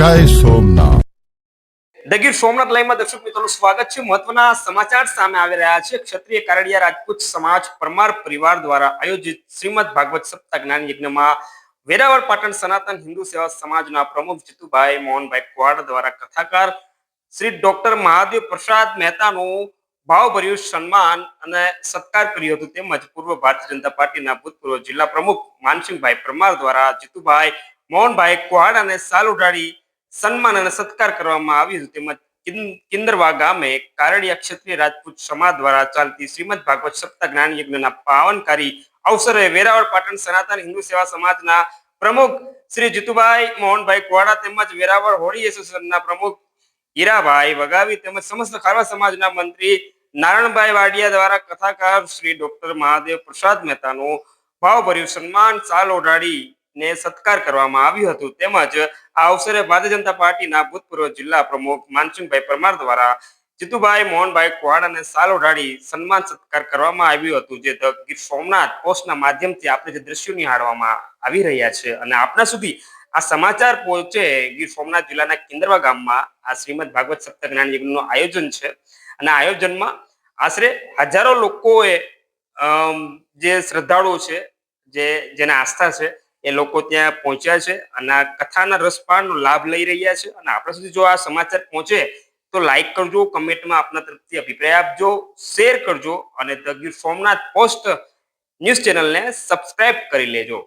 જય સોમનાથ। ધ ગીર સોમનાથ લાઈવમાં દર્શક મિત્રોનું સ્વાગત છે। મહત્વના સમાચાર સામે આવી રહ્યા છે। ક્ષત્રિય કારડિયા રાજપૂત સમાજ પરમાર પરિવાર દ્વારા આયોજિત શ્રીમદ ભાગવત સપ્તાહ જ્ઞાન યજ્ઞમાં વેરાવળ પાટણ સનાતન હિન્દુ સેવા સમાજના પ્રમુખ જીતુભાઈ મોહનભાઈ કવાડ દ્વારા કથાકાર શ્રી ડોક્ટર મહાદેવ પ્રસાદ મહેતાનું ભાવભર્યું સન્માન અને સત્કાર કર્યો હતો। તેમજ પૂર્વ ભારતીય જનતા પાર્ટીના ભૂતપૂર્વ જિલ્લા પ્રમુખ માનસિંહભાઈ પરમાર દ્વારા જીતુભાઈ મોહનભાઈ કવાડ અને સાલ ઉડાડી સન્માન અને સત્કાર કરવામાં આવ્યું હતું। તેમજ કિંદરવા ગામે કારડિયા ક્ષત્રિય રાજપૂત સમાજ દ્વારા ચાલતી શ્રીમદ ભાગવત સપ્તાહ જ્ઞાન યજ્ઞના પાવનકારી અવસરે વેરાવળ પાટણ સનાતન હિન્દુ સેવા સમાજના પ્રમુખ શ્રી જીતુભાઈ મોહનભાઈ કવાડા તેમજ વેરાવળ હોળી એસોસિએશનના પ્રમુખ હીરાભાઈ વગાવી તેમજ સમસ્ત ખારવા સમાજના મંત્રી નારાયણભાઈ વાડિયા દ્વારા કથાકાર શ્રી ડોક્ટર મહાદેવ પ્રસાદ મહેતાનું ભાવભર્યું સન્માન સાલ ઓઢાડી ને સત્કાર કરવામાં આવ્યું હતું। તેમજ આ અવસરે ભારતીય જનતા પાર્ટીના ભૂતપૂર્વ જિલ્લા પ્રમુખ માનસિંહભાઈ પરમાર દ્વારા જીતુભાઈ મોહનભાઈ કવાડ અને સાલ ઓઢાડી સન્માન સત્કાર કરવામાં આવ્યું હતું। જે ધ ગીર સોમનાથ પોસ્ટના માધ્યમથી આપણે જે દ્રશ્યો નિહાળવામાં આવી રહ્યા છે અને આપણા સુધી આ સમાચાર પહોંચે ગીર સોમનાથ જિલ્લાના કિંદરવા ગામમાં આ શ્રીમદ ભાગવત સપ્તાહ જ્ઞાન યજ્ઞનું આયોજન છે અને આયોજનમાં આશરે હજારો લોકોએ જે શ્રદ્ધાળુઓ છે જેને આસ્થા છે એ લોકો ત્યાં પહોંચ્યા છે અને આ કથાના રસપાનનો લાભ લઈ રહ્યા છે। અને આપણા સુધી જો આ સમાચાર પહોંચે તો લાઈક કરજો, કમેન્ટમાં આપના તરફથી અભિપ્રાય આપજો, શેર કરજો અને the Gir Somnath post news ચેનલને સબસ્ક્રાઇબ કરી લેજો।